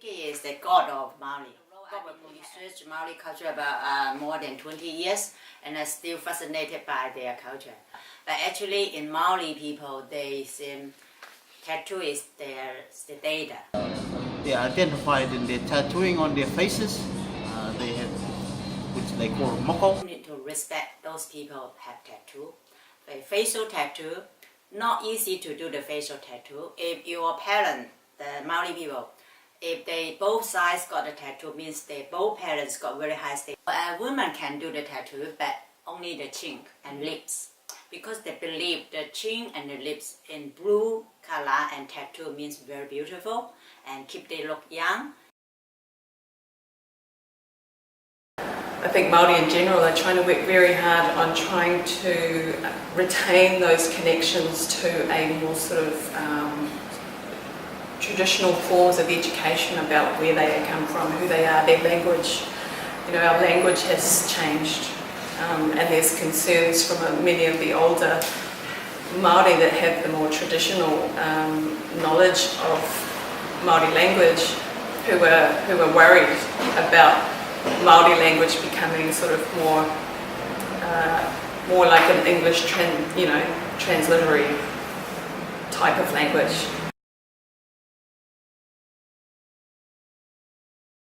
He is the god of Maori. Probably researched Maori culture about more than 20 years, and I'm still fascinated by their culture. But actually, in Maori people, they think tattoo is their data. They are identified in their tattooing on their faces. They have, which they call moko. You need to respect those people have tattoo. The facial tattoo, not easy to do the facial tattoo. If your parent, the Maori people, if they both sides got a tattoo, means they both parents got very high state. A woman can do the tattoo, but only the chin and lips, because they believe the chin and the lips in blue color and tattoo means very beautiful and keep they look young. I think Maori in general are trying to work very hard on trying to retain those connections to a more sort of traditional forms of education about where they come from, who they are, their language. You know, our language has changed, and there's concerns from many of the older Maori that have the more traditional knowledge of Maori language, who are worried about Maori language becoming sort of more like an English transliterary type of language.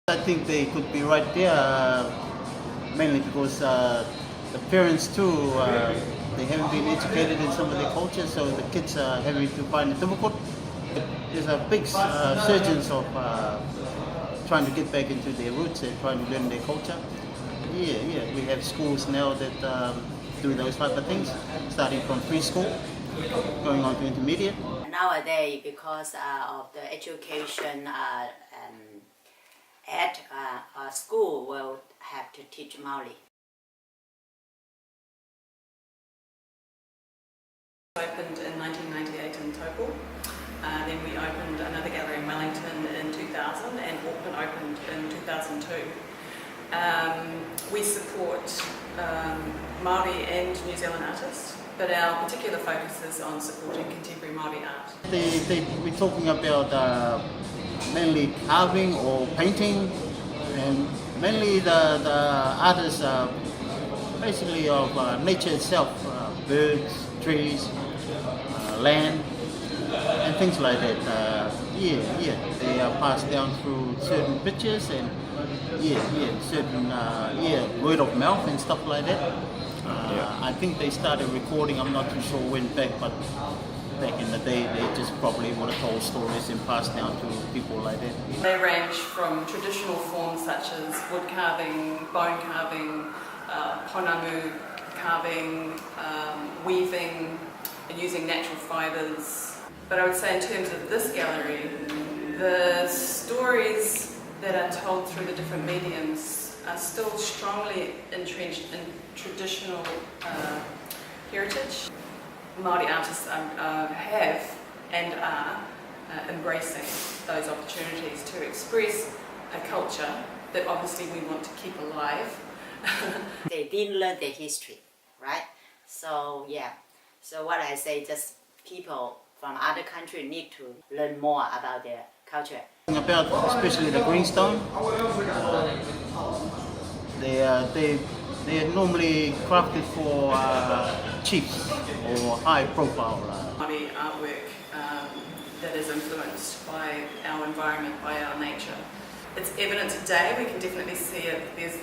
I think they could be right there, mainly because the parents too, they haven't been educated in some of their cultures, so the kids are having to find it difficult. There's a big surgence of trying to get back into their roots and trying to learn their culture. Yeah, we have schools now that do those type of things, starting from preschool, going on to intermediate. Nowadays, because of the education at our school will have to teach Maori. Opened in 1998 in Taupo. Then we opened another gallery in Wellington in 2000 and Auckland opened in 2002. We support Maori and New Zealand artists, but our particular focus is on supporting contemporary Maori art. We're talking about mainly carving or painting, and mainly the artists are basically of nature itself, birds, trees, land, and things like that. They are passed down through certain pictures and certain word of mouth and stuff like that. I think they started recording, I'm not too sure when back, but back in the day they just probably would have told stories and passed down to people like that. They range from traditional forms such as wood carving, bone carving, ponamu carving, weaving, and using natural fibres. But I would say in terms of this gallery, the stories that are told through the different mediums are still strongly entrenched in traditional heritage. Maori artists have and are embracing those opportunities to express a culture that obviously we want to keep alive. They didn't learn their history, right? So so what I say, just people from other countries need to learn more about their culture. About especially the greenstone, they are normally crafted for chiefs or high profile. Maori artwork that is influenced by our environment, by our nature. It's evident today. We can definitely see it. There's,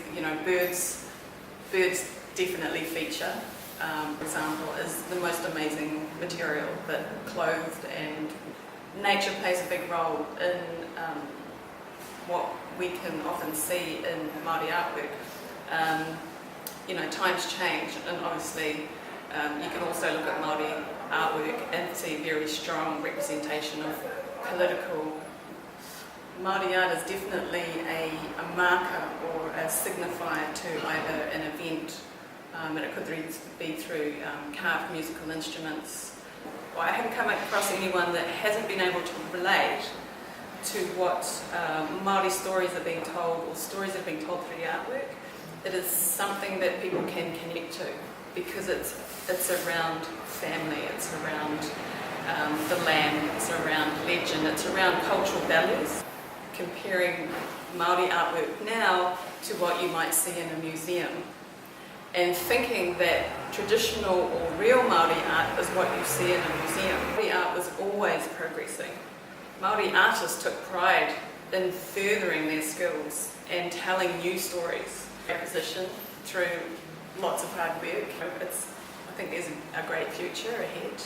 birds definitely feature. For example, is the most amazing material that clothed, and nature plays a big role in what we can often see in Maori artwork. Times change, and obviously you can also look at Maori artwork and see very strong representation of political. Maori art is definitely a marker or a signifier to either an event, and it could be through carved musical instruments. Well, I haven't come across anyone that hasn't been able to relate to what Maori stories are being told, or stories that are being told through the artwork. It is something that people can connect to, because it's around family, it's around the land, it's around legend, it's around cultural values. comparing Maori artwork now to what you might see in a museum, and thinking that traditional or real Maori art is what you see in a museum. Maori art was always progressing. Maori artists took pride in furthering their skills and telling new stories. Acquisition through lots of hard work. I think there's a great future ahead.